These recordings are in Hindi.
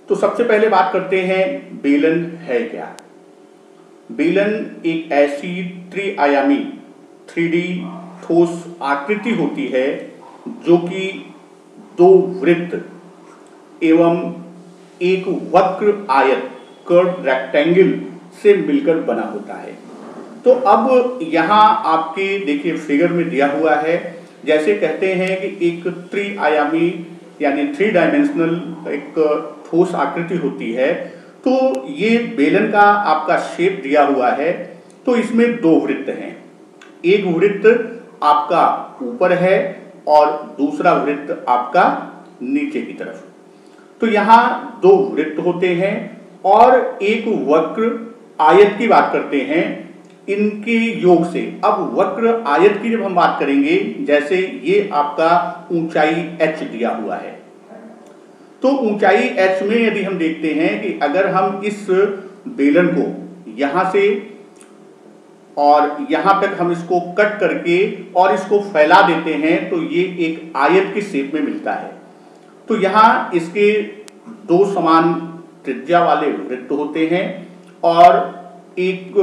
तो सबसे पहले बात करते हैं बेलन है क्या। बेलन एक ऐसी त्रिआयामी 3D ठोस आकृति होती है जो कि दो वृत्त एवं एक वक्र आयत कर्व रेक्टेंगल से मिलकर बना होता है। तो अब यहाँ आपके देखिए फिगर में दिया हुआ है, जैसे कहते हैं कि एक त्रिआयामी यानी 3 डायमेंशनल एक ठोस आकृति होती है, तो ये बेलन का आपका शेप दिया हुआ है। तो इसमें दो वृत्त हैं, एक वृत्त आपका ऊपर है और दूसरा वृत्त आपका नीचे की तरफ। तो यहाँ दो वृत्त होते हैं और एक वक्र आयत की बात करते हैं इनके योग से। अब वक्र आयत की जब हम बात करेंगे, जैसे ये आपका ऊंचाई h दिया हुआ है, तो ऊंचाई h में यदि हम देखते हैं कि अगर हम इस बेलन को यहां से और यहां तक हम इसको कट करके और इसको फैला देते हैं तो ये एक आयत की शेप में मिलता है। तो यहाँ इसके दो समान त्रिज्या वाले वृत्त होते हैं और एक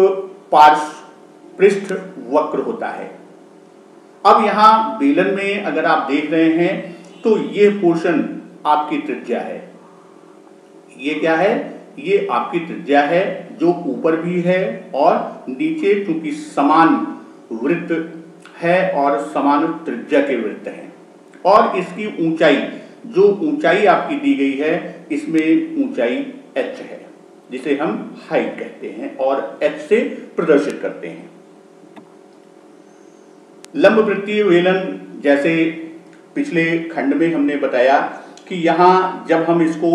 पार्श्व पृष्ठ वक्र होता है। अब यहाँ बेलन में अगर आप देख रहे हैं तो ये पोर्शन आपकी त्रिज्या है। ये क्या है? ये आपकी त्रिज्या है जो ऊपर भी है और नीचे, क्योंकि समान वृत्त है और समान त्रिज्या के वृत्त हैं। और इसकी ऊंचाई, जो ऊंचाई आपकी दी गई है, इसमें ऊंचाई h है जिसे हम हाइट कहते हैं और h से प्रदर्शित करते हैं। लंबवृत्तीय बेलन, जैसे पिछले खंड में हमने बताया कि यहाँ जब हम इसको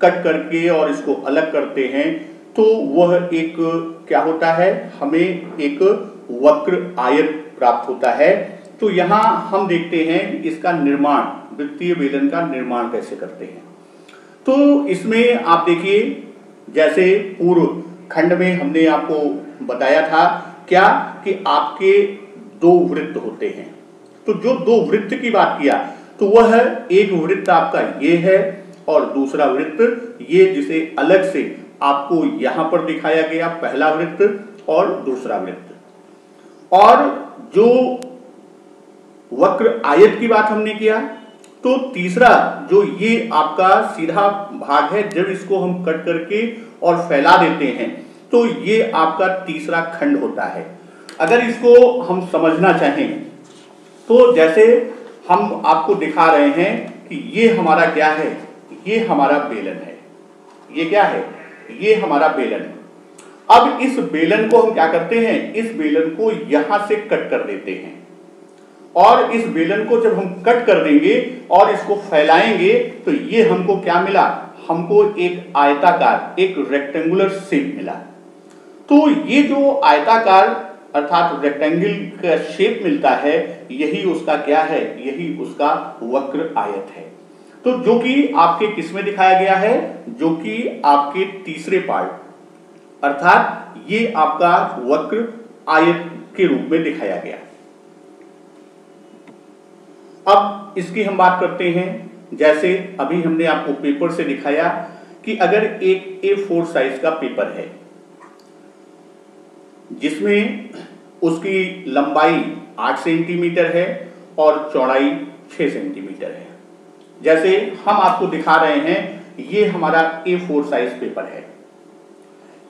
कट करके और इसको अलग करते हैं तो वह एक क्या होता है, हमें एक वक्र आयत प्राप्त होता है। तो यहाँ हम देखते हैं इसका निर्माण, वृत्तीय बेलन का निर्माण कैसे करते हैं। तो इसमें आप देखिए, जैसे पूर्व खंड में हमने आपको बताया था क्या कि आपके दो वृत्त होते हैं। तो जो दो वृत्त की बात किया तो वह एक वृत्त आपका ये है और दूसरा वृत्त ये, जिसे अलग से आपको यहां पर दिखाया गया, पहला वृत्त और दूसरा वृत्त। और जो वक्र आयत की बात हमने किया तो तीसरा जो ये आपका सीधा भाग है, जब इसको हम कट करके और फैला देते हैं तो ये आपका तीसरा खंड होता है। अगर इसको हम समझना चाहें तो जैसे हम आपको दिखा रहे हैं कि ये हमारा क्या है, ये हमारा बेलन है। ये क्या है? ये हमारा बेलन है। अब इस बेलन को हम क्या करते हैं, इस बेलन को यहां से कट कर देते हैं और इस बेलन को जब हम कट कर देंगे और इसको फैलाएंगे तो ये हमको क्या मिला, हमको एक आयताकार, एक रेक्टेंगुलर शेप मिला। तो ये जो आयताकार अर्थात रेक्टेंगल का शेप मिलता है, यही उसका क्या है, यही उसका वक्र आयत है। तो जो कि आपके किस में दिखाया गया है, जो कि आपके तीसरे पार्ट, अर्थात ये आपका वक्र आयत के रूप में दिखाया गया। अब इसकी हम बात करते हैं, जैसे अभी हमने आपको पेपर से दिखाया कि अगर एक A4 साइज का पेपर है जिसमें उसकी लंबाई 8 सेंटीमीटर है और चौड़ाई 6 सेंटीमीटर है। जैसे हम आपको दिखा रहे हैं, ये हमारा A4 साइज पेपर है।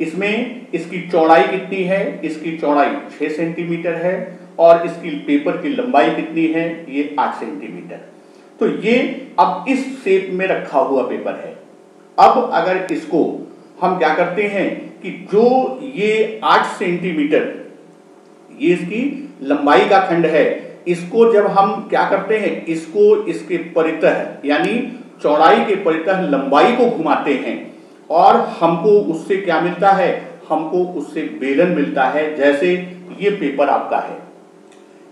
इसमें इसकी चौड़ाई कितनी है, इसकी चौड़ाई 6 सेंटीमीटर है और इसकी पेपर की लंबाई कितनी है, ये 8 सेंटीमीटर। तो ये अब इस शेप में रखा हुआ पेपर है। अब अगर इसको हम क्या करते हैं कि जो ये 8 सेंटीमीटर ये इसकी लंबाई का खंड है, इसको जब हम क्या करते हैं, इसको इसके परितः यानी चौड़ाई के परितः लंबाई को घुमाते हैं और हमको उससे क्या मिलता है, हमको उससे बेलन मिलता है। जैसे ये पेपर आपका है,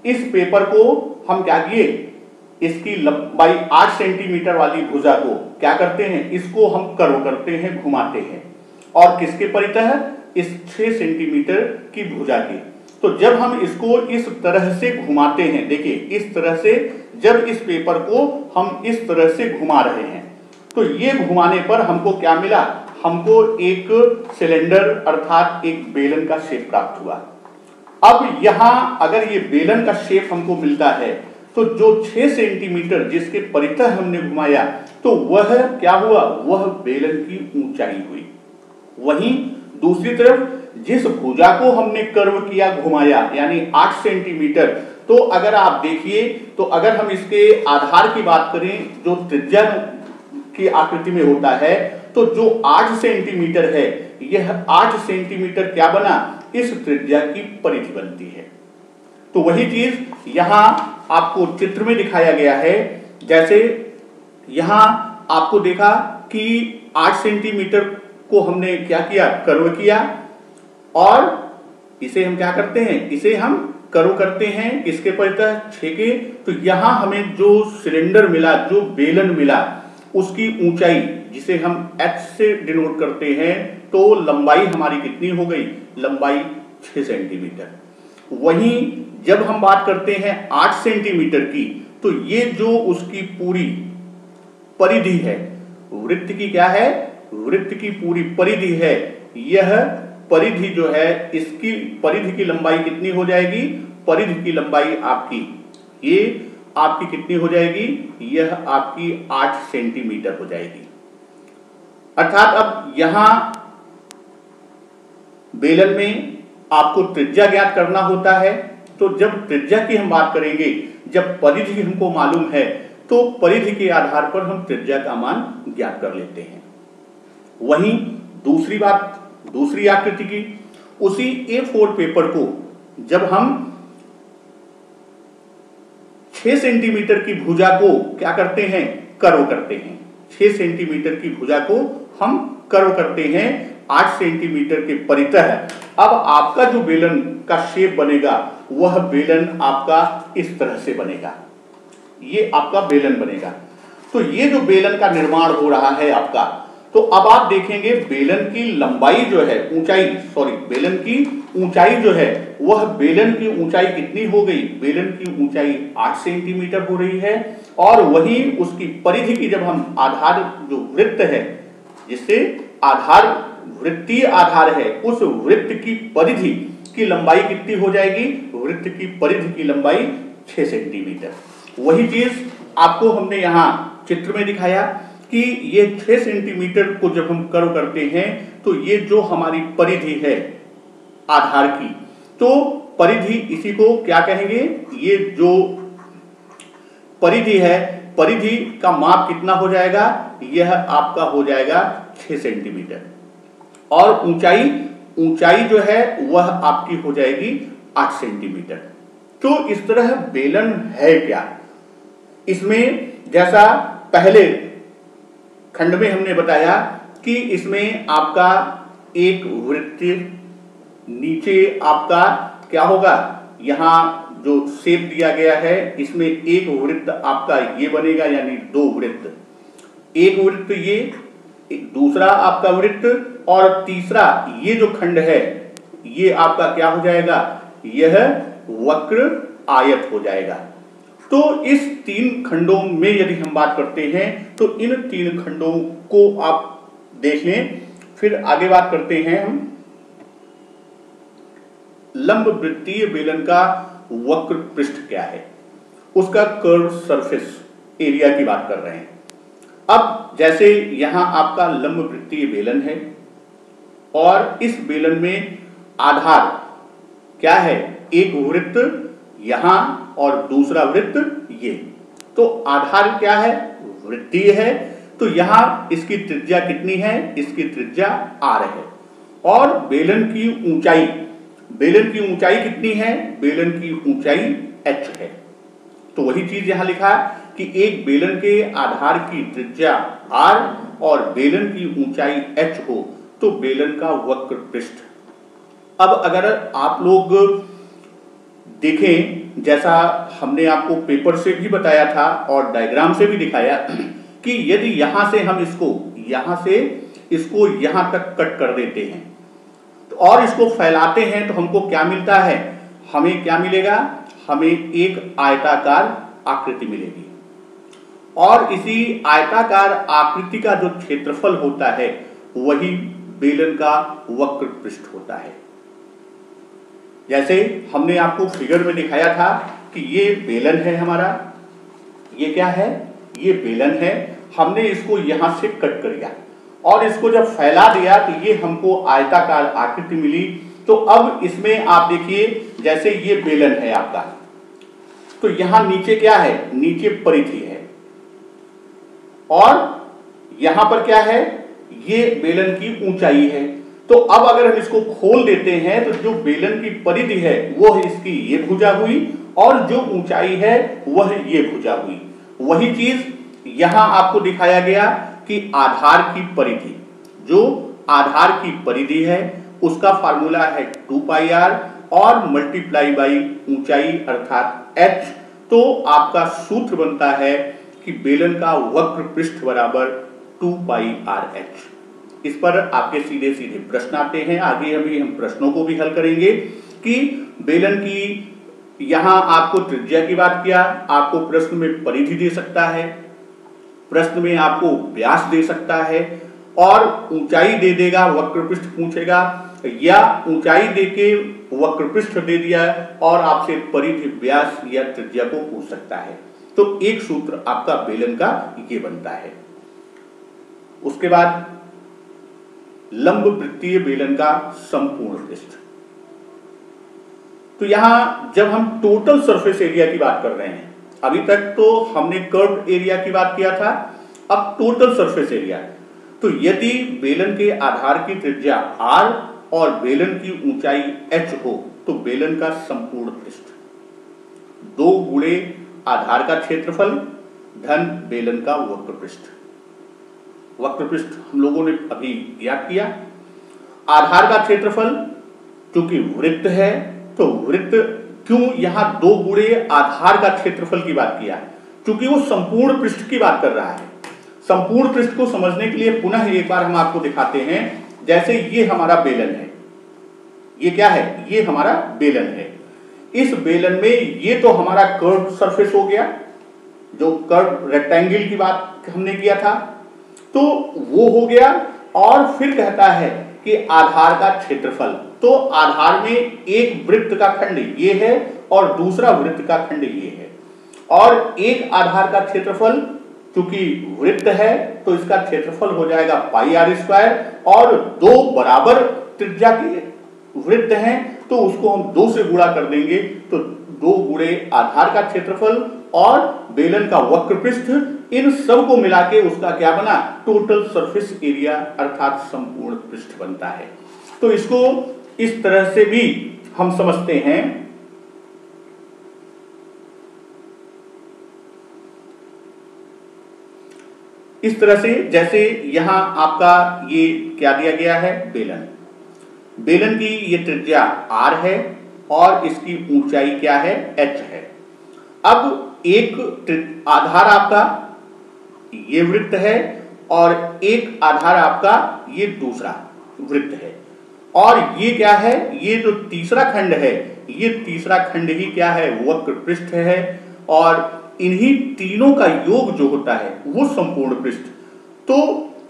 इस पेपर को हम क्या किए, इसकी लंबाई 8 सेंटीमीटर वाली भुजा को क्या करते हैं, इसको हम कर्व करते हैं, घुमाते हैं और किसके परितः, इस 6 सेंटीमीटर की भुजा की। तो जब हम इसको इस तरह से घुमाते हैं, देखिए इस तरह से, जब इस पेपर को हम इस तरह से घुमा रहे हैं तो ये घुमाने पर हमको क्या मिला, हमको एक सिलेंडर अर्थात एक बेलन का शेप प्राप्त हुआ। अब यहां अगर ये बेलन का शेप हमको मिलता है तो जो 6 सेंटीमीटर जिसके परितः हमने घुमाया तो वह क्या हुआ, वह बेलन की ऊंचाई हुई। वहीं दूसरी तरफ जिस भुजा को हमने कर्व किया, घुमाया, यानी 8 सेंटीमीटर, तो अगर आप देखिए तो अगर हम इसके आधार की बात करें जो त्रिज्या की आकृति में होता है, तो जो 8 सेंटीमीटर है, यह 8 सेंटीमीटर क्या बना, इस त्रिज्या की परिधि बनती है। तो वही चीज यहां आपको चित्र में दिखाया गया है। जैसे यहां आपको देखा कि 8 सेंटीमीटर को हमने क्या किया, कर्व किया, और इसे हम क्या करते हैं, इसे हम कर्व करते हैं किसके परितः, 6 के। तो यहां हमें जो सिलेंडर मिला, जो बेलन मिला, उसकी ऊंचाई जिसे हम h से डिनोट करते हैं, तो लंबाई हमारी कितनी हो गई, लंबाई 6 सेंटीमीटर। वहीं जब हम बात करते हैं 8 सेंटीमीटर की, तो ये जो उसकी पूरी परिधि है, वृत्त की क्या है, वृत्त की पूरी परिधि है, यह परिधि जो है, इसकी परिधि की लंबाई कितनी हो जाएगी, परिधि की लंबाई आपकी ये आपकी कितनी हो जाएगी, यह आपकी 8 सेंटीमीटर हो जाएगी। अर्थात अब यहां बेलन में आपको त्रिज्या ज्ञात करना होता है। तो जब त्रिज्या की हम बात करेंगे, जब परिधि हमको मालूम है, तो परिधि के आधार पर हम त्रिज्या का मान ज्ञात कर लेते हैं। वहीं दूसरी बात, दूसरी आकृति की, उसी A4 पेपर को जब हम 6 सेंटीमीटर की भुजा को क्या करते हैं, कर्व करते हैं। 6 सेंटीमीटर की भुजा को हम कर्व करते हैं 8 सेंटीमीटर के परितः। अब आपका जो बेलन का शेप बनेगा, वह बेलन आपका इस तरह से बनेगा, ये आपका बेलन बनेगा। तो ये जो बेलन का निर्माण हो रहा है आपका, तो अब आप देखेंगे बेलन की लंबाई जो है, ऊंचाई, सॉरी, बेलन की ऊंचाई जो है, वह बेलन की ऊंचाई कितनी हो गई, बेलन की ऊंचाई 8 सेंटीमीटर हो रही है। और वहीं उसकी परिधि की जब हम आधार जो वृत्त है, जिससे आधार वृत्तीय आधार है, उस वृत्त की परिधि की लंबाई कितनी हो जाएगी, वृत्त की परिधि की लंबाई 6 सेंटीमीटर। वही चीज आपको हमने यहाँ चित्र में दिखाया कि ये 6 सेंटीमीटर को जब हम कर्व करते हैं, तो ये जो हमारी परिधि है आधार की, तो परिधि इसी को क्या कहेंगे, ये जो परिधि है, परिधि का माप कितना हो जाएगा, यह आपका हो जाएगा 6 सेंटीमीटर। और ऊंचाई, ऊंचाई जो है वह आपकी हो जाएगी 8 सेंटीमीटर। तो इस तरह बेलन है क्या, इसमें जैसा पहले खंड में हमने बताया कि इसमें आपका एक वृत्त, नीचे आपका क्या होगा, यहां जो शेप दिया गया है, इसमें एक वृत्त आपका ये बनेगा, यानी 2 वृत्त, एक वृत्त ये, दूसरा आपका वृत्त, और तीसरा ये जो खंड है, ये आपका क्या हो जाएगा, यह वक्र आयत हो जाएगा। तो इस 3 खंडों में यदि हम बात करते हैं, तो इन 3 खंडों को आप देख लें। फिर आगे बात करते हैं हम लंब वृत्तीय बेलन का वक्र पृष्ठ क्या है, उसका कर्व सरफेस एरिया की बात कर रहे हैं। अब जैसे यहां आपका लंब वृत्तीय बेलन है, और इस बेलन में आधार क्या है, एक वृत्त यहां और दूसरा वृत्त ये। तो आधार क्या है, वृत्तीय है, तो यहां इसकी त्रिज्या कितनी है, इसकी त्रिज्या r है। और बेलन की ऊंचाई, बेलन की ऊंचाई कितनी है, बेलन की ऊंचाई h है। तो वही चीज यहां लिखा कि एक बेलन के आधार की त्रिज्या r और बेलन की ऊंचाई h हो, तो बेलन का वक्र पृष्ठ। अब अगर आप लोग देखें, जैसा हमने आपको पेपर से भी बताया था और डायग्राम से भी दिखाया कि यदि यहां से हम इसको यहां तक कट कर देते हैं और इसको फैलाते हैं, तो हमको क्या मिलता है, हमें क्या मिलेगा, हमें एक आयताकार आकृति मिलेगी। और इसी आयताकार आकृति का जो क्षेत्रफल होता है वही बेलन का वक्र पृष्ठ होता है। जैसे हमने आपको फिगर में दिखाया था कि ये बेलन है हमारा, ये क्या है, ये बेलन है। हमने इसको यहां से कट कर दिया और इसको जब फैला दिया तो ये हमको आयताकार आकृति मिली। तो अब इसमें आप देखिए, जैसे ये बेलन है आपका, तो यहां नीचे क्या है, नीचे परिधि है और यहां पर क्या है, ये बेलन की ऊंचाई है। तो अब अगर हम इसको खोल देते हैं तो जो बेलन की परिधि है वह इसकी ये भुजा हुई और जो ऊंचाई है वह ये भुजा हुई। वही चीज यहां आपको दिखाया गया कि आधार की परिधि, जो आधार की परिधि है उसका फार्मूला है 2 पाई r और मल्टीप्लाई बाई ऊंचाई अर्थात h। तो आपका सूत्र बनता है कि बेलन का वक्र पृष्ठ बराबर 2 पाई r h। इस पर आपके सीधे सीधे प्रश्न आते हैं। आगे अभी हम प्रश्नों को भी हल करेंगे कि बेलन की यहां आपको त्रिज्या की बात किया, आपको प्रश्न में परिधि दे सकता है, प्रश्न में आपको व्यास दे सकता है और ऊंचाई दे देगा, वक्र पृष्ठ पूछेगा, या ऊंचाई देके वक्र पृष्ठ दे दिया और आपसे परिधि, व्यास या त्रिज्या को पूछ सकता है। तो एक सूत्र आपका बेलन का ये बनता है। उसके बाद लंब वृत्तीय बेलन का संपूर्ण पृष्ठ। तो यहां जब हम टोटल सरफेस एरिया की बात कर रहे हैं, अभी तक तो हमने कर्व एरिया की बात किया था, अब टोटल सरफेस एरिया। तो यदि बेलन के आधार की त्रिज्या r और बेलन की ऊंचाई h हो तो बेलन का संपूर्ण पृष्ठ 2 गुणे आधार का क्षेत्रफल धन बेलन का वक्र पृष्ठ। वक्र पृष्ठ हम लोगों ने अभी याद किया। आधार का क्षेत्रफल क्योंकि वृत्त है तो वृत्त, क्यों यहां 2 गुणे आधार का क्षेत्रफल की बात किया, क्योंकि वो संपूर्ण पृष्ठ की बात कर रहा है। संपूर्ण पृष्ठ को समझने के लिए पुनः एक बार हम आपको दिखाते हैं। जैसे ये हमारा बेलन है, ये क्या है, ये हमारा बेलन है। इस बेलन में ये तो हमारा कर्व सरफेस हो गया, जो कर्व रेक्टेंगल की बात हमने किया था, तो वो हो गया। और फिर कहता है कि आधार का क्षेत्रफल, तो आधार में एक वृत्त का खंड ये है और दूसरा वृत्त का खंड ये है, और एक आधार का क्षेत्रफल क्योंकि वृत्त है तो इसका क्षेत्रफल हो जाएगा पाई r स्क्वायर, और 2 बराबर त्रिज्या के वृत्त हैं तो उसको हम 2 से गुणा कर देंगे, तो 2 गुणे आधार का क्षेत्रफल और बेलन का वक्र पृष्ठ, इन सब को मिला के उसका क्या बना, टोटल सरफेस एरिया अर्थात संपूर्ण पृष्ठ बनता है। तो इसको इस तरह से भी हम समझते हैं। इस तरह से जैसे यहां आपका ये क्या दिया गया है, बेलन, बेलन की ये त्रिज्या r है और इसकी ऊंचाई क्या है, h है। अब एक आधार आपका ये वृत्त है और एक आधार आपका ये दूसरा वृत्त है, और ये क्या है, ये जो तीसरा खंड है, ये तीसरा खंड ही क्या है, वक्र पृष्ठ है, और इन्हीं तीनों का योग जो होता है वो संपूर्ण पृष्ठ। तो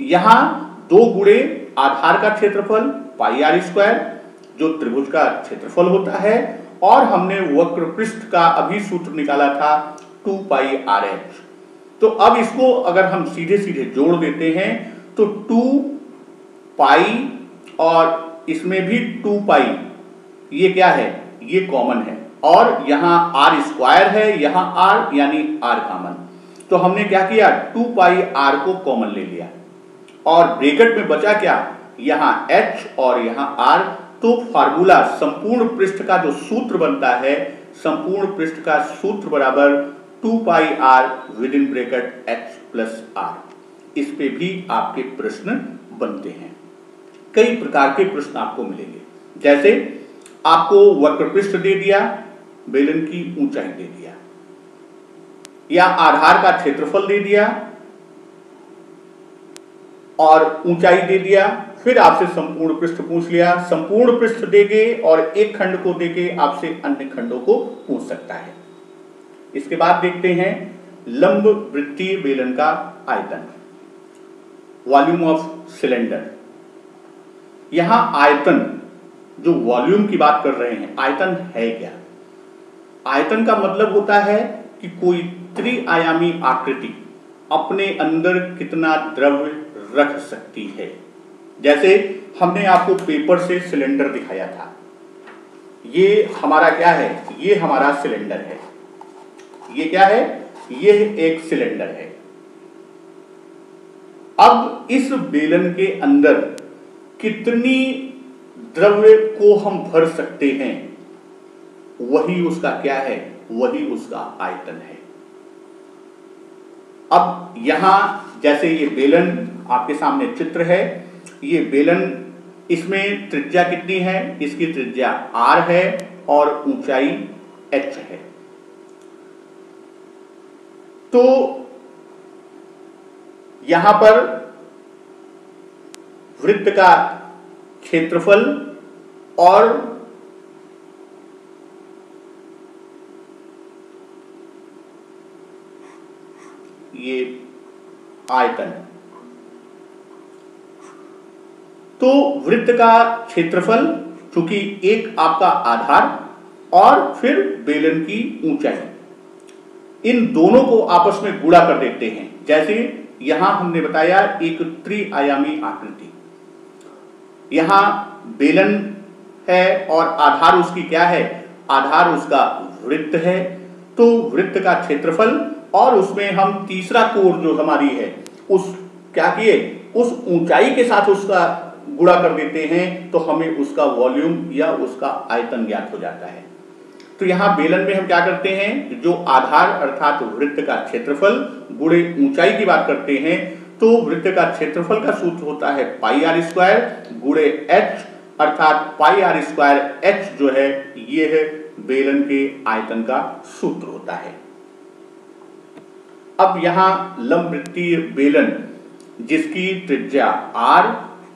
यहां 2 गुणे आधार का क्षेत्रफल पाई r स्क्वायर जो त्रिभुज का क्षेत्रफल होता है, और हमने वक्र पृष्ठ का अभी सूत्र निकाला था 2 पाई r h। तो अब इसको अगर हम सीधे सीधे जोड़ देते हैं तो 2 पाई और इसमें भी 2 पाई, ये क्या है, ये कॉमन है, और यहां r स्क्वायर है, यहां r यानी r कॉमन। तो हमने क्या किया, 2 पाई r को कॉमन ले लिया और ब्रैकेट में बचा क्या, यहां h और यहां r। तो फार्मूला संपूर्ण पृष्ठ का जो सूत्र बनता है, संपूर्ण पृष्ठ का सूत्र बराबर 2 पाई r with in bracket h plus r। इस पे भी आपके प्रश्न बनते हैं। कई प्रकार के प्रश्न आपको मिलेंगे, जैसे आपको वक्र पृष्ठ दे दिया, बेलन की ऊंचाई दे दिया, या आधार का क्षेत्रफल दे दिया और ऊंचाई दे दिया, फिर आपसे संपूर्ण पृष्ठ पूछ लिया, संपूर्ण पृष्ठ देके और एक खंड को देके आपसे अन्य खंडों को पूछ सकता है। इसके बाद देखते हैं लंब वृत्तीय बेलन का आयतन, वॉल्यूम ऑफ सिलेंडर। यहां आयतन, जो वॉल्यूम की बात कर रहे हैं, आयतन है क्या? आयतन का मतलब होता है कि कोई त्रिआयामी आकृति अपने अंदर कितना द्रव्य रख सकती है। जैसे हमने आपको पेपर से सिलेंडर दिखाया था, ये हमारा क्या है? ये हमारा सिलेंडर है। ये क्या है? ये एक सिलेंडर है। अब इस बेलन के अंदर कितनी द्रव्य को हम भर सकते हैं, वही उसका क्या है? वही उसका आयतन है। अब यहां जैसे ये बेलन आपके सामने चित्र है, ये बेलन, इसमें त्रिज्या कितनी है? इसकी त्रिज्या r है और ऊंचाई h है। तो यहां पर वृत्त का क्षेत्रफल और ये आयतन, तो वृत्त का क्षेत्रफल, चूंकि एक आपका आधार और फिर बेलन की ऊंचाई, इन दोनों को आपस में गुणा कर देते हैं। जैसे यहां हमने बताया एक त्रिआयामी आकृति, यहां बेलन है और आधार उसकी क्या है? आधार उसका वृत्त है। तो वृत्त का क्षेत्रफल और उसमें हम तीसरा कोण जो हमारी है, उस क्या किए? उस ऊंचाई के साथ उसका गुणा कर देते हैं, तो हमें उसका वॉल्यूम या उसका आयतन ज्ञात हो जाता है। तो यहां बेलन में हम क्या करते हैं? जो आधार अर्थात वृत्त का क्षेत्रफल गुणे ऊंचाई की बात करते हैं, तो वृत्त का क्षेत्रफल का सूत्र होता है पाई आर स्क्वायर गुणे एच, अर्थात पाई आर स्क्वायर एच जो है, ये है बेलन के आयतन का सूत्र होता है। अब यहां लंबवृत्तीय बेलन जिसकी त्रिज्या r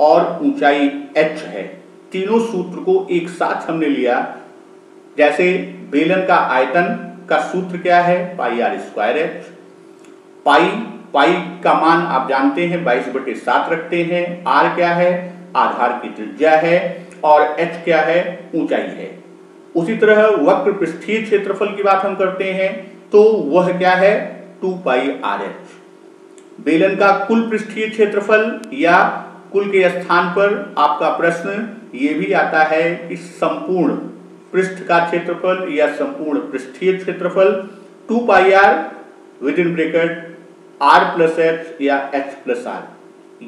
और ऊंचाई h है, तीनों सूत्र को एक साथ हमने लिया। जैसे बेलन का आयतन का सूत्र क्या है? पाई आर स्क्वायर एच। पाई का मान आप जानते हैं 22/7 रखते हैं। r क्या है? आधार की त्रिज्या है और h क्या है? ऊंचाई है। उसी तरह वक्र पृष्ठीय क्षेत्रफल की बात हम करते हैं, तो वह क्या है? 2 पाई आर एच। बेलन का कुल पृष्ठीय क्षेत्रफल या कुल के स्थान पर आपका प्रश्न ये भी आता है कि संपूर्ण पृष्ठ का क्षेत्रफल या संपूर्ण पृष्ठीय क्षेत्रफल 2 pi R with in bracket r plus H या h प्लस आर।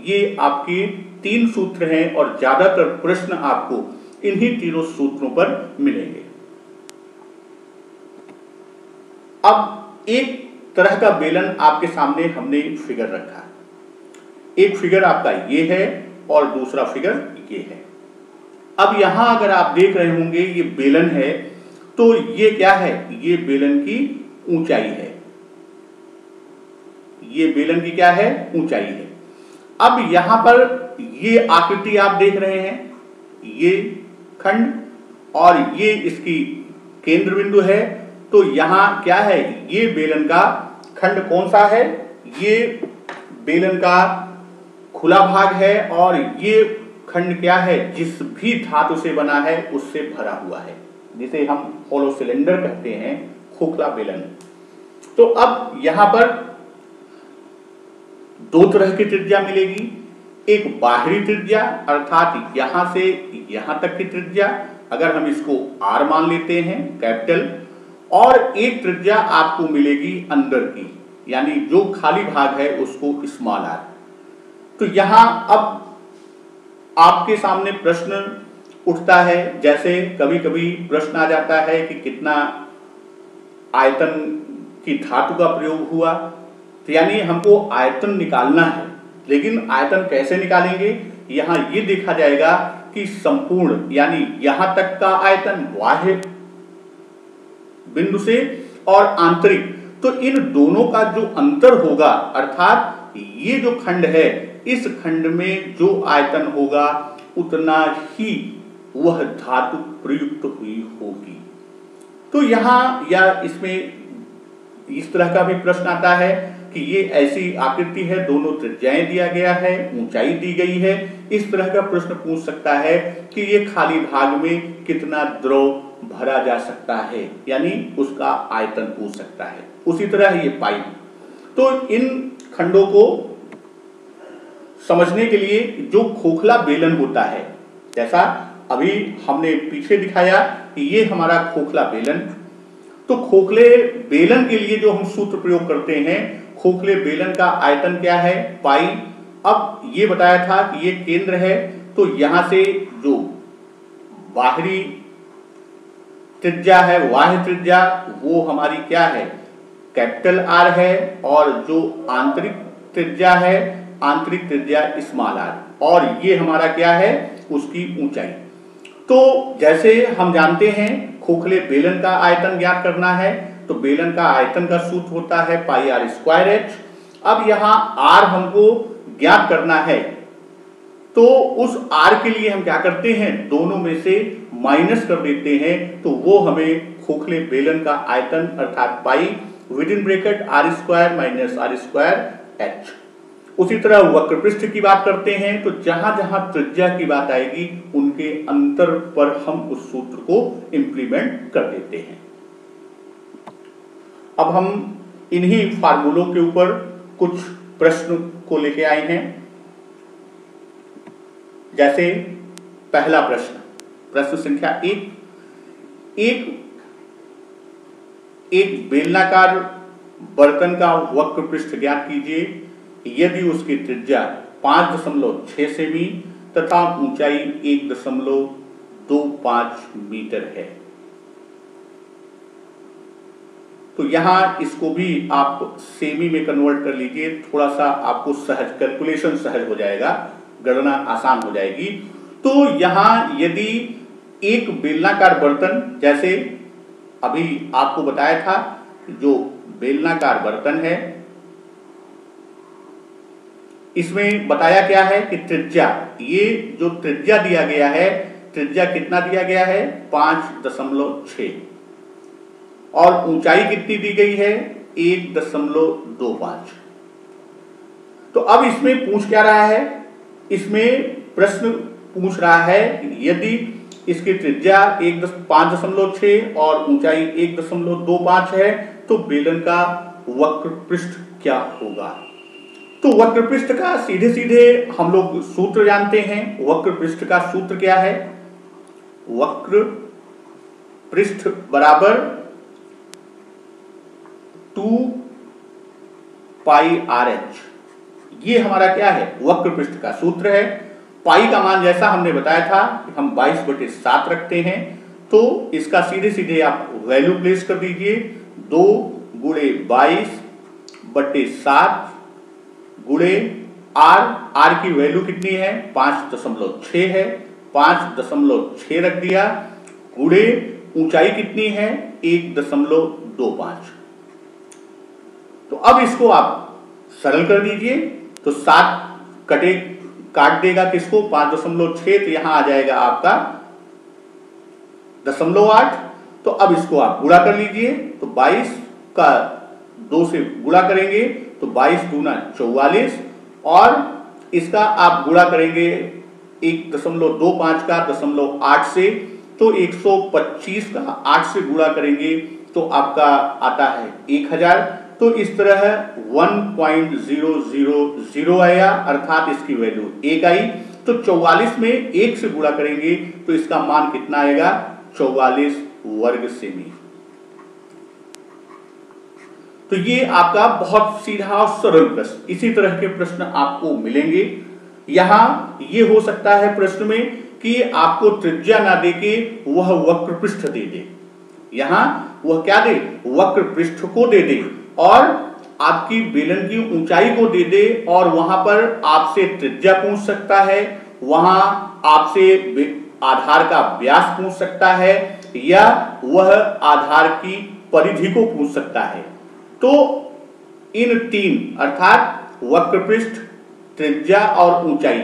ये आपके तीन सूत्र हैं और ज्यादातर प्रश्न आपको इन्हीं तीनों सूत्रों पर मिलेंगे। अब एक तरह का बेलन आपके सामने हमने फिगर रखा, एक फिगर आपका ये है और दूसरा फिगर ये है। अब यहां अगर आप देख रहे होंगे ये बेलन है, तो ये क्या है? ये बेलन की ऊंचाई है। ये बेलन की क्या है? ऊंचाई है। अब यहां पर ये आकृति आप देख रहे हैं, ये खंड और ये इसकी केंद्र बिंदु है। तो यहां क्या है? ये बेलन का खंड कौन सा है? ये बेलन का खुला भाग है और ये खंड क्या है? जिस भी धातु से बना है उससे भरा हुआ है, जिसे हम होलो सिलेंडर कहते हैं, खोखला बेलन। तो अब यहां पर दो तरह की त्रिज्या मिलेगी। एक बाहरी त्रिज्या अर्थात यहां से यहां तक की त्रिज्या, अगर हम इसको r मान लेते हैं कैपिटल, और एक त्रिज्या आपको मिलेगी अंदर की, यानी जो खाली भाग है उसको स्मॉल r। तो यहां अब आपके सामने प्रश्न उठता है, जैसे कभी कभी प्रश्न आ जाता है कि कितना आयतन की धातु का प्रयोग हुआ, तो यानी हमको आयतन निकालना है। लेकिन आयतन कैसे निकालेंगे? यहां ये देखा जाएगा कि संपूर्ण यानी यहां तक का आयतन बाह्य बिंदु से और आंतरिक, तो इन दोनों का जो अंतर होगा, अर्थात ये जो खंड है, इस खंड में जो आयतन होगा उतना ही वह धातु प्रयुक्त हुई होगी। तो यहां या इसमें इस तरह का भी प्रश्न आता है कि ये ऐसी आकृति है, दोनों त्रिज्याएं दिया गया है, ऊंचाई दी गई है। इस तरह का प्रश्न पूछ सकता है कि ये खाली भाग में कितना द्रव भरा जा सकता है, यानी उसका आयतन पूछ सकता है। उसी तरह ये पाइप। तो इन खंडों को समझने के लिए जो खोखला बेलन होता है, जैसा अभी हमने पीछे दिखाया कि ये हमारा खोखला बेलन, तो खोखले बेलन के लिए जो हम सूत्र प्रयोग करते हैं, खोखले बेलन का आयतन क्या है, पाई। अब ये बताया था कि ये केंद्र है, तो यहां से जो बाहरी त्रिज्या है, बाह्य त्रिज्या, वो हमारी क्या है, कैपिटल आर है, और जो आंतरिक त्रिज्या है, आंतरिक त्रिज्या स्मॉल आर, और ये हमारा क्या है, उसकी ऊंचाई। तो जैसे हम जानते हैं खोखले बेलन का आयतन ज्ञात करना है, तो बेलन का आयतन का सूत्र होता है पाई आर स्क्वायर एच। अब यहाँ आर हमको ज्ञात करना है, तो उस आर के लिए हम क्या करते हैं, दोनों में से माइनस कर देते हैं, तो वो हमें खोखले बेलन का आयतन अर्थात pi with in bracket R square minus R square H. उसी तरह वक्र पृष्ठ की बात करते हैं, तो जहां जहां त्रिज्या की बात आएगी उनके अंतर पर हम उस सूत्र को इंप्लीमेंट कर देते हैं। अब हम इन्हीं फार्मूलों के ऊपर कुछ प्रश्न को लेके आए हैं। जैसे पहला प्रश्न, प्रश्न संख्या 1, एक बेलनाकार बर्तन का वक्र पृष्ठ ज्ञात कीजिए यदि उसकी त्रिज्या 5.6 सेमी तथा ऊंचाई 1.25 मीटर है। तो यहां इसको भी आप सेमी में कन्वर्ट कर लीजिए, थोड़ा सा आपको सहज कैलकुलेशन सहज हो जाएगा, गणना आसान हो जाएगी। तो यहां यदि एक बेलनाकार बर्तन, जैसे अभी आपको बताया था, जो बेलनाकार बर्तन है इसमें बताया क्या है कि त्रिज्या, ये जो त्रिज्या दिया गया है, त्रिज्या कितना दिया गया है, 5.6, और ऊंचाई कितनी दी गई है, 1.25। तो अब इसमें पूछ क्या रहा है, इसमें प्रश्न पूछ रहा है यदि इसकी त्रिज्या 5.6 और ऊंचाई 1.25 है तो बेलन का वक्र पृष्ठ क्या होगा। तो वक्र पृष्ठ का सीधे सीधे हम लोग सूत्र जानते हैं। वक्र पृष्ठ का सूत्र क्या है, वक्र पृष्ठ बराबर 2 पाई आर एच, ये हमारा क्या है, वक्र पृष्ठ का सूत्र है। पाई का मान जैसा हमने बताया था कि हम 22/7 रखते हैं, तो इसका सीधे सीधे आप वैल्यू प्लेस कर दीजिए, 2 गुणे 22/7 गुणे आर, आर की वैल्यू कितनी है, 5.6 है, 5.6 रख दिया, गुणे ऊंचाई कितनी है, 1.25। तो अब इसको आप सरल कर दीजिए, तो 7 काट देगा किसको, 5.6, तो यहां आ जाएगा आपका 0.8। तो अब इसको आप गुणा कर लीजिए, तो 22 का 2 से गुणा करेंगे तो 22 दूना 44, और इसका आप गुणा करेंगे 1.25 का 0.8 से, तो 125 का 8 से गुणा करेंगे तो आपका आता है 1000। तो इस तरह 1.000 आया, अर्थात इसकी वैल्यू 1 आई। तो 44 में 1 से गुणा करेंगे तो इसका मान कितना आएगा, 44 वर्ग सेमी। तो ये आपका बहुत सीधा और सरल प्रश्न। इसी तरह के प्रश्न आपको मिलेंगे। यहां ये हो सकता है प्रश्न में कि आपको त्रिज्या ना देके वह वक्र पृष्ठ दे दे, यहां वह क्या दे, वक्र पृष्ठ को दे दे, और आपकी बेलन की ऊंचाई को दे दे, और वहां पर आपसे त्रिज्या पूछ सकता है, वहां आपसे आधार का व्यास पूछ सकता है, या वह आधार की परिधि को पूछ सकता है। तो इन 3 अर्थात वक्र पृष्ठ, त्रिज्या और ऊंचाई,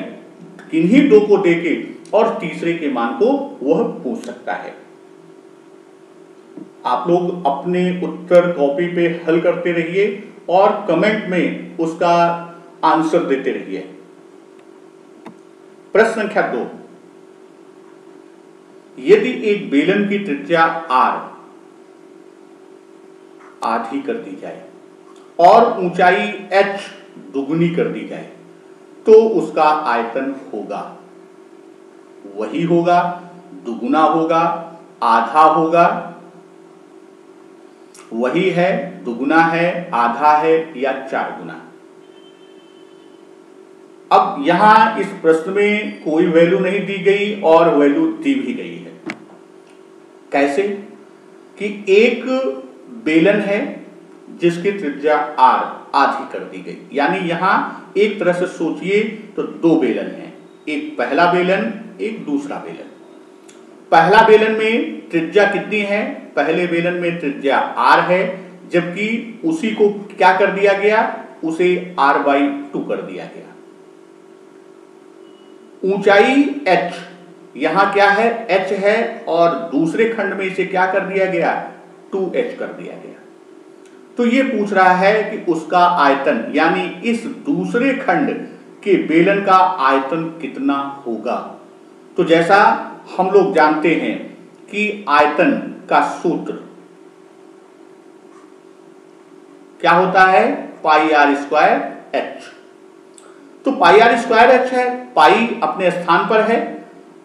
किन्हीं 2 को देके और तीसरे के मान को वह पूछ सकता है। आप लोग अपने उत्तर कॉपी पे हल करते रहिए और कमेंट में उसका आंसर देते रहिए। प्रश्न संख्या 2, यदि एक बेलन की त्रिज्या r आधी कर दी जाए और ऊंचाई h दुगुनी कर दी जाए तो उसका आयतन होगा, वही होगा, दुगुना होगा, आधा होगा, वही है, दुगुना है, आधा है या 4 गुना। अब यहां इस प्रश्न में कोई वैल्यू नहीं दी गई और वैल्यू दी भी गई है। कैसे कि एक बेलन है जिसकी त्रिज्या r आधी कर दी गई, यानी यहां एक तरह से सोचिए तो 2 बेलन हैं, एक पहला बेलन, एक दूसरा बेलन। पहला बेलन में त्रिज्या कितनी है? पहले बेलन में त्रिज्या r है, जबकि उसी को क्या कर दिया गया? उसे r/2 कर दिया गया। ऊंचाई h, यहां क्या है? h है और दूसरे खंड में इसे क्या कर दिया गया? 2h कर दिया गया। तो ये पूछ रहा है कि उसका आयतन, यानी इस दूसरे खंड के बेलन का आयतन कितना होगा। तो जैसा हम लोग जानते हैं कि आयतन का सूत्र क्या होता है? πr²h। तो πr²h है, पाई अपने स्थान पर है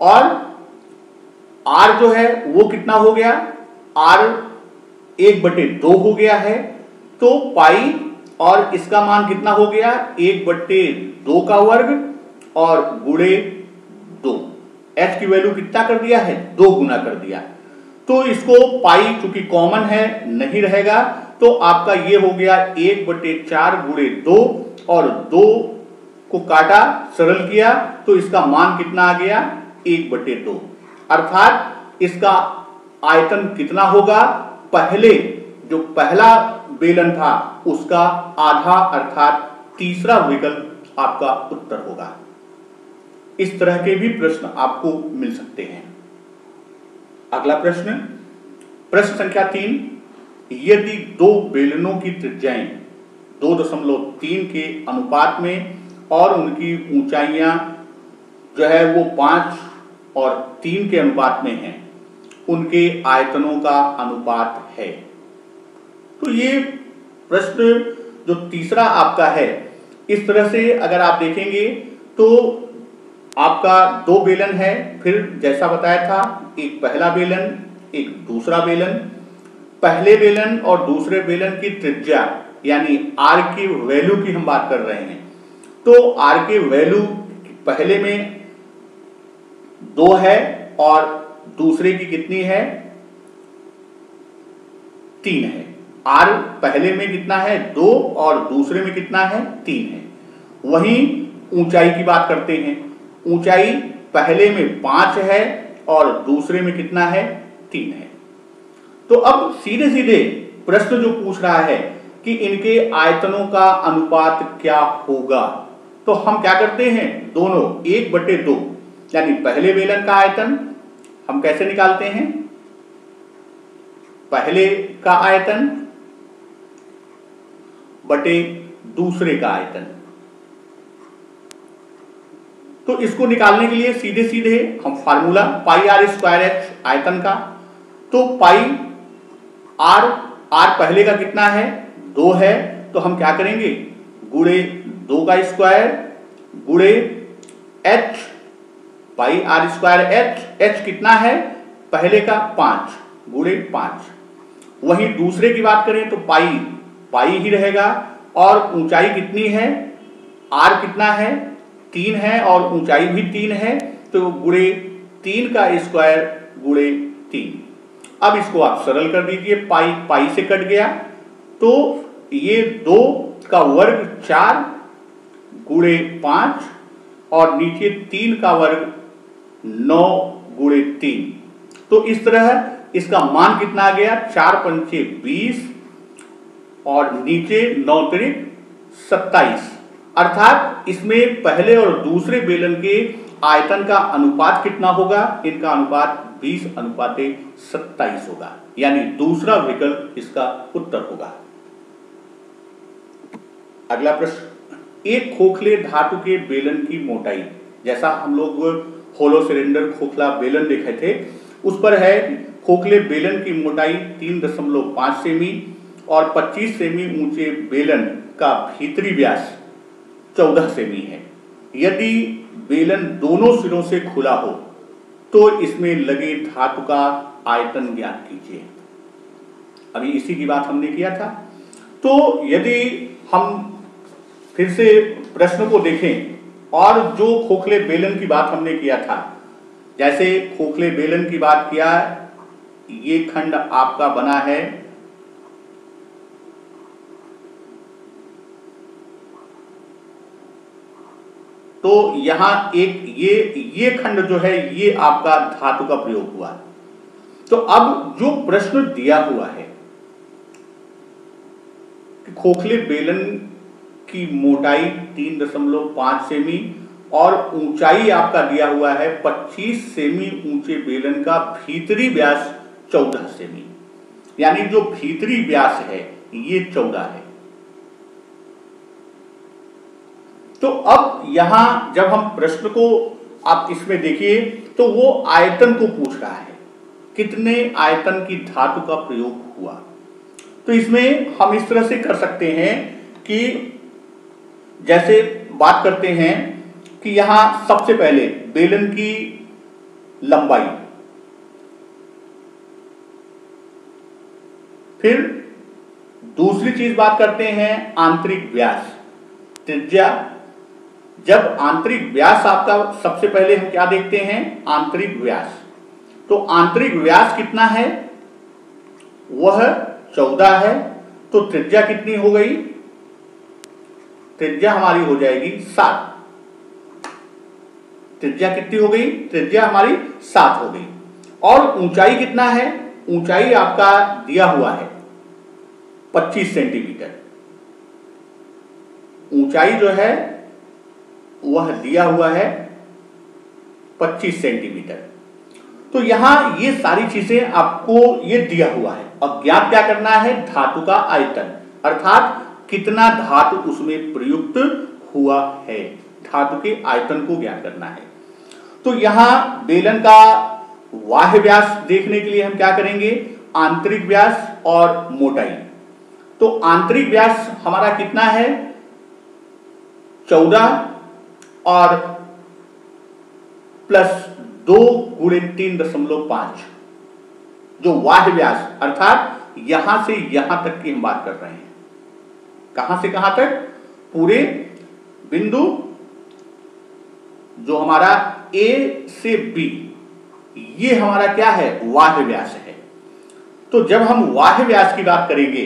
और r जो है वो कितना हो गया? r 1/2 हो गया है। तो पाई और इसका मान कितना हो गया? 1/2 का वर्ग और गुणे 2। h की वैल्यू कितना कर दिया है? 2 गुना कर दिया। तो इसको पाई चूंकि कॉमन है नहीं रहेगा, तो आपका ये हो गया 1/4 गुणे 2 और 2 को काटा, सरल किया तो इसका मान कितना आ गया? 1/2। अर्थात इसका आयतन कितना होगा? पहले जो पहला बेलन था उसका आधा, अर्थात तीसरा विकल्प आपका उत्तर होगा। इस तरह के भी प्रश्न आपको मिल सकते हैं। अगला प्रश्न, प्रश्न संख्या 3, यदि 2 बेलनों की त्रिज्याएं 2.3 के अनुपात में और उनकी ऊंचाइयां जो है वो 5 और 3 के अनुपात में हैं, उनके आयतनों का अनुपात है। तो ये प्रश्न जो तीसरा आपका है, इस तरह से अगर आप देखेंगे तो आपका 2 बेलन है, फिर जैसा बताया था एक पहला बेलन, एक दूसरा बेलन। पहले बेलन और दूसरे बेलन की त्रिज्या यानी r की वैल्यू की हम बात कर रहे हैं। तो r की वैल्यू पहले में 2 है और दूसरे की कितनी है? 3 है। r पहले में कितना है? 2 और दूसरे में कितना है? 3 है। वहीं ऊंचाई की बात करते हैं। ऊंचाई पहले में 5 है और दूसरे में कितना है? 3 है। तो अब सीधे सीधे प्रश्न जो पूछ रहा है कि इनके आयतनों का अनुपात क्या होगा, तो हम क्या करते हैं? दोनों 1/2, यानी पहले बेलन का आयतन हम कैसे निकालते हैं? पहले का आयतन बटे दूसरे का आयतन। तो इसको निकालने के लिए सीधे सीधे हम फार्मूला πr²h आयतन का, तो पाई r पहले का कितना है? 2 है, तो हम क्या करेंगे? गुणे 2 का स्क्वायर गुणे h, πr²h, h कितना है? पहले का 5 गुणे 5। वहीं दूसरे की बात करें तो पाई ही रहेगा और ऊंचाई कितनी है? r कितना है? 3 है और ऊंचाई भी 3 है, तो गुणे 3 का स्क्वायर गुणे 3। अब इसको आप सरल कर दीजिए, पाई से कट गया, तो ये 2 का वर्ग 4 गुणे 5 और नीचे 3 का वर्ग 9 गुणे 3। तो इस तरह इसका मान कितना आ गया? 4 पंचे 20 और नीचे 9 त्रिक 27। अर्थात इसमें पहले और दूसरे बेलन के आयतन का अनुपात कितना होगा? इनका अनुपात 20:27 होगा। यानी दूसरा विकल्प इसका उत्तर होगा। अगला प्रश्न, एक खोखले धातु के बेलन की मोटाई, जैसा हम लोग होलो सिलेंडर खोखला बेलन देखे थे, उस पर है खोखले बेलन की मोटाई 3.5 सेमी और 25 सेमी ऊंचे बेलन का भीतरी व्यास 14 सेमी है। यदि बेलन दोनों सिरों से खुला हो तो इसमें लगे धातु का आयतन ज्ञात कीजिए। अभी इसी की बात हमने किया था। तो यदि हम फिर से प्रश्न को देखें और जो खोखले बेलन की बात हमने किया था, जैसे खोखले बेलन की बात किया, ये खंड आपका बना है तो यहां एक ये खंड जो है ये आपका धातु का प्रयोग हुआ। तो अब जो प्रश्न दिया हुआ है कि खोखले बेलन की मोटाई 3.5 सेमी और ऊंचाई आपका दिया हुआ है 25 सेमी ऊंचे बेलन का भीतरी व्यास 14 सेमी, यानी जो भीतरी व्यास है ये 14 है। तो अब यहां जब हम प्रश्न को आप इसमें देखिए तो वो आयतन को पूछ रहा है, कितने आयतन की धातु का प्रयोग हुआ। तो इसमें हम इस तरह से कर सकते हैं कि जैसे बात करते हैं कि यहां सबसे पहले बेलन की लंबाई, फिर दूसरी चीज बात करते हैं आंतरिक व्यास, त्रिज्या। जब आंतरिक व्यास आपका सबसे पहले हम क्या देखते हैं, आंतरिक व्यास। तो आंतरिक व्यास कितना है, वह 14 है। तो त्रिज्या कितनी हो गई, त्रिज्या हमारी हो जाएगी 7। त्रिज्या कितनी हो गई, त्रिज्या हमारी 7 हो गई। और ऊंचाई कितना है, ऊंचाई आपका दिया हुआ है 25 सेंटीमीटर। ऊंचाई जो है वह दिया हुआ है 25 सेंटीमीटर। तो यहां ये सारी चीजें आपको ये दिया हुआ है। अब ज्ञात क्या करना है, धातु का आयतन, अर्थात कितना धातु उसमें प्रयुक्त हुआ है, धातु के आयतन को ज्ञात करना है। तो यहां बेलन का बाह्य व्यास देखने के लिए हम क्या करेंगे, आंतरिक व्यास और मोटाई। तो आंतरिक व्यास हमारा कितना है 14 और प्लस 2 गुणे 3.5, जो बाह्य व्यास, अर्थात यहां से यहां तक की हम बात कर रहे हैं। कहां से कहां तक, पूरे बिंदु जो हमारा A से B, ये हमारा क्या है, बाह्य व्यास है। तो जब हम बाह्य व्यास की बात करेंगे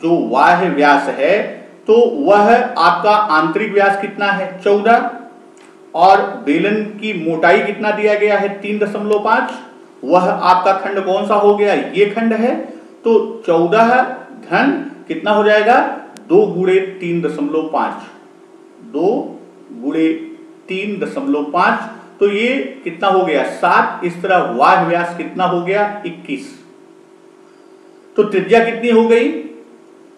जो बाह्य व्यास है तो वह आपका आंतरिक व्यास कितना है 14 और बेलन की मोटाई कितना दिया गया है 3.5, वह आपका खंड कौन सा हो गया, ये खंड है। तो 14 धन कितना हो जाएगा 2 गुणे 3.5, 2 गुणे 3.5, तो ये कितना हो गया 7। इस तरह बाह्य व्यास कितना हो गया 21। तो त्रिज्या कितनी हो गई,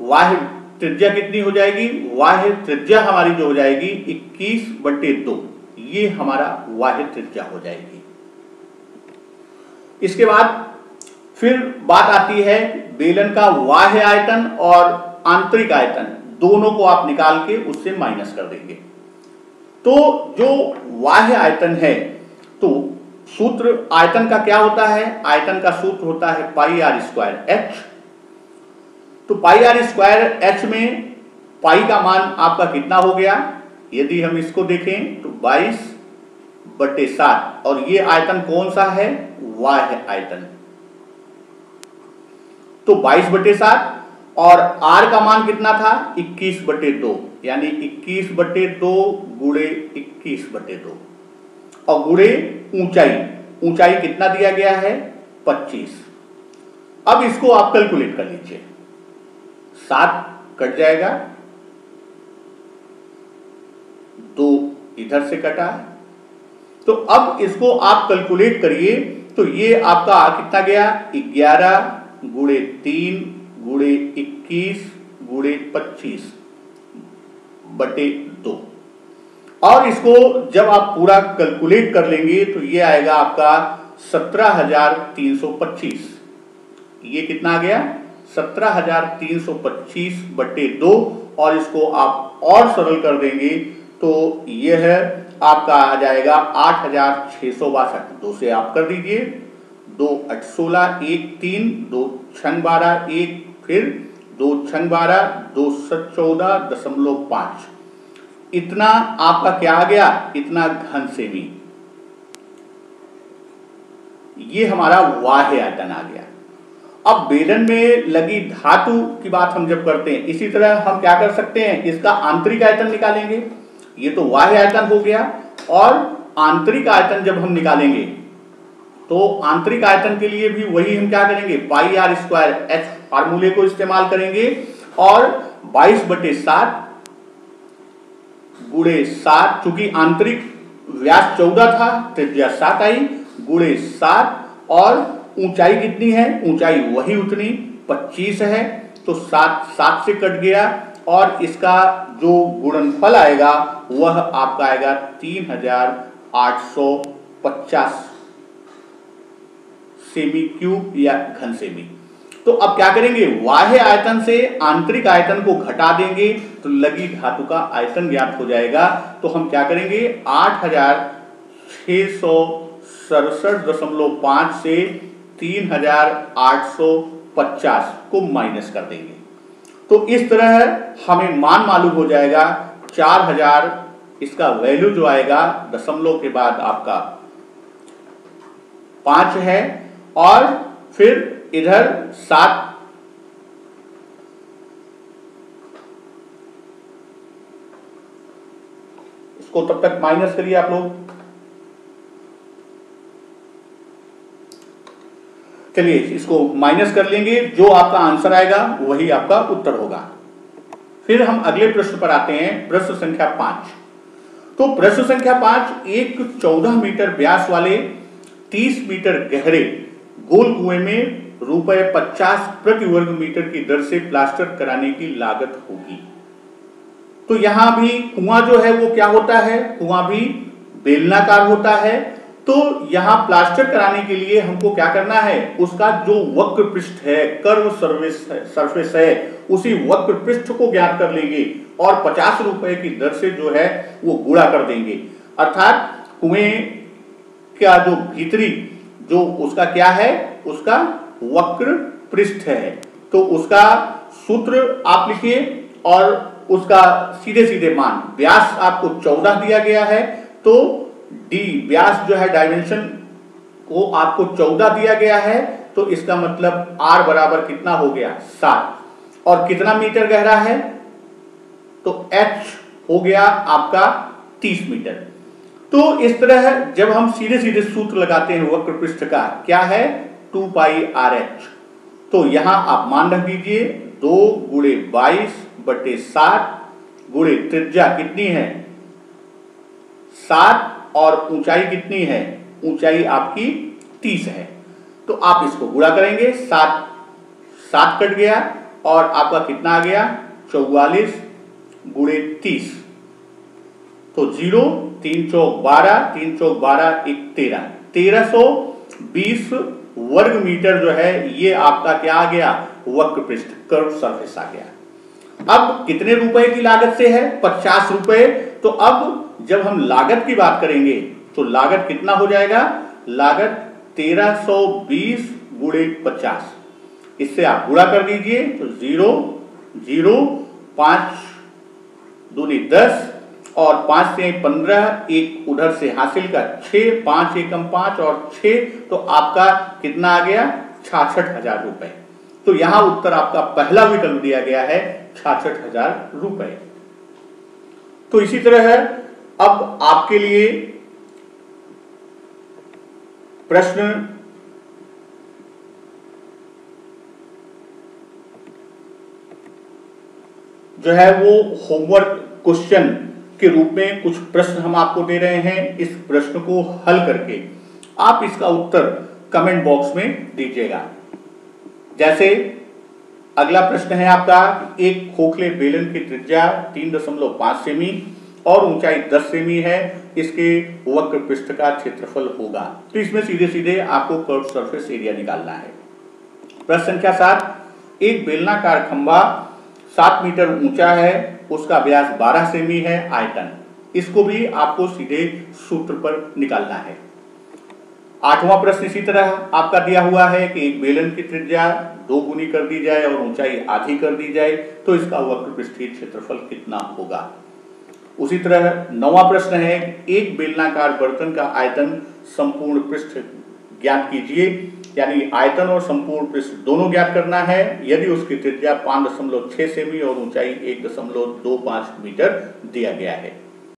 बाह्य त्रिज्या कितनी हो जाएगी, बाह्य त्रिज्या हमारी जो हो जाएगी 21/2, ये हमारा बाह्य त्रिज्या हो जाएगी। इसके बाद फिर बात आती है बेलन का बाह्य आयतन और आंतरिक आयतन, दोनों को आप निकाल के उससे माइनस कर देंगे। तो जो बाह्य आयतन है, तो सूत्र आयतन का क्या होता है, आयतन का सूत्र होता है पाई आर स्क्वायर एच। तो पाई आर स्क्वायर एच में पाई का मान आपका कितना हो गया, यदि हम इसको देखें तो 22/7, और ये आयतन कौन सा है, बाह्य आयतन। तो 22/7 और आर का मान कितना था 21/2, यानी 21/2 गुणे 21/2 और गुणे ऊंचाई, ऊंचाई कितना दिया गया है 25। अब इसको आप कैलकुलेट कर लीजिए, 7 कट जाएगा, 2 इधर से कटा, तो अब इसको आप कैलकुलेट करिए, तो ये आपका कितना गया, 11 गुणे 3 गुणे 21 गुणे 25 बटे 2। और इसको जब आप पूरा कैलकुलेट कर लेंगे तो ये आएगा आपका 17,325। ये कितना आ गया, 17,325 बटे 2। और इसको आप और सरल कर देंगे तो ये है आपका आ जाएगा 8,662। 2 से आप कर दीजिए, 2 8 16 1 3 2 6 12 1 फिर 2 6 12 2 7 14.5। इतना आपका क्या आ गया, इतना घन सेमी। ये हमारा बाह्य आयतन आ गया। अब बेलन में लगी धातु की बात हम जब करते हैं, इसी तरह हम क्या कर सकते हैं, इसका आंतरिक आयतन निकालेंगे। ये तो बाह्य आयतन हो गया। और आंतरिक आयतन जब हम निकालेंगे तो आंतरिक आयतन के लिए भी वही हम क्या करेंगे, पाई आर स्क्वायर एच फार्मूले को इस्तेमाल करेंगे। और 22/7 गुणे 7, चूंकि आंतरिक व्यास 14 था, त्रिज्या 7 आई, गुणे 7। और ऊंचाई कितनी है, ऊंचाई वही उतनी 25 है, तो 7 से कट गया। और इसका जो गुणनफल आएगा वह आपका आएगा 3,850 सेमी क्यूब या घन सेमी। तो अब क्या करेंगे, बाह्य आयतन से आंतरिक आयतन को घटा देंगे तो लगी धातु का आयतन ज्ञात हो जाएगा। तो हम क्या करेंगे, 8,667.5 से 3,850 को माइनस कर देंगे। तो इस तरह हमें मान मालूम हो जाएगा 4,000। इसका वैल्यू जो आएगा दशमलव के बाद आपका 5 है। और फिर इधर 7, इसको तब तक माइनस करिए आप लोग। चलिए इसको माइनस कर लेंगे, जो आपका आंसर आएगा वही आपका उत्तर होगा। फिर हम अगले प्रश्न पर आते हैं, प्रश्न संख्या 5। तो प्रश्न संख्या 5, एक 14 मीटर व्यास वाले 30 मीटर गहरे गोल कुएं में ₹50 प्रति वर्ग मीटर की दर से प्लास्टर कराने की लागत होगी। तो यहां भी कुआं जो है वो क्या होता है, कुआं भी बेलनाकार होता है। तो यहां प्लास्टर कराने के लिए हमको क्या करना है, उसका जो वक्र पृष्ठ है, कर्व सरफेस है, उसी वक्र पृष्ठ को ज्ञात कर लेंगे और 50 रुपए की दर से जो है वो गुणा कर देंगे। अर्थात कुएं का जो भीतरी जो उसका क्या है, उसका वक्र पृष्ठ है। तो उसका सूत्र आप लिखिए और उसका सीधे सीधे मान, व्यास आपको 14 दिया गया है, तो डी व्यास जो है डायमेंशन को आपको 14 दिया गया है। तो इसका मतलब आर बराबर कितना हो गया, 7। और कितना मीटर गहरा है, तो एच हो गया आपका 30 मीटर। तो इस तरह जब हम सीधे सीधे सूत्र लगाते हैं वक्र पृष्ठ का, क्या है, 2 पाई आर एच। तो यहां आप मान रख दीजिए 2 गुणे 22/7 गुणे त्रिज्या कितनी है 7 और ऊंचाई कितनी है, ऊंचाई आपकी 30 है। तो आप इसको गुणा करेंगे, 7 कट गया और आपका कितना आ गया 44 गुणे 30। तो 0 3 चौक 12, 3 चौक 12 1 13, 1320 वर्ग मीटर जो है ये आपका क्या आ गया, वक्र पृष्ठ कर्व सरफेस आ गया। अब कितने रुपए की लागत से है, 50 रुपए। तो अब जब हम लागत की बात करेंगे तो लागत कितना हो जाएगा, लागत 1320 गुणे 50। इससे आप गुणा कर दीजिए तो 0 0 5 दूनी 10 और 5 से 15, एक उधर से हासिल का 6, 5 एकम 5 और 6, तो आपका कितना आ गया 66,000 रुपए। तो यहां उत्तर आपका पहला विकल्प दिया गया है 66,000 रुपए। तो इसी तरह है, अब आपके लिए प्रश्न जो है वो होमवर्क क्वेश्चन के रूप में कुछ प्रश्न हम आपको दे रहे हैं। इस प्रश्न को हल करके आप इसका उत्तर कमेंट बॉक्स में दीजिएगा। जैसे अगला प्रश्न है आपका, एक खोखले बेलन की त्रिज्या 3.5 सेमी और ऊंचाई 10 सेमी है, इसके वक्र पृष्ठ का क्षेत्रफल होगा। तो इसमें सीधे सीधे आपको कर्व सरफेस एरिया निकालना है। प्रश्न संख्या 7, एक बेलनाकार खंभा 7 मीटर ऊंचा है, उसका व्यास 12 सेमी है, आयतन। इसको भी आपको सीधे सूत्र पर निकालना है। 8वां प्रश्न इसी तरह आपका दिया हुआ है कि एक बेलन की त्रिज्या 2 गुनी कर दी जाए और ऊंचाई आधी कर दी जाए, तो इसका वक्र पृष्ठीय क्षेत्रफल कितना होगा। उसी तरह 9वां प्रश्न है, एक बेलनाकार बर्तन का आयतन संपूर्ण पृष्ठ ज्ञात कीजिए, यानी आयतन और संपूर्ण पृष्ठ दोनों ज्ञात करना है यदि उसकी त्रिज्या 5.6 सेमी और ऊंचाई 1.25 मीटर दिया गया है।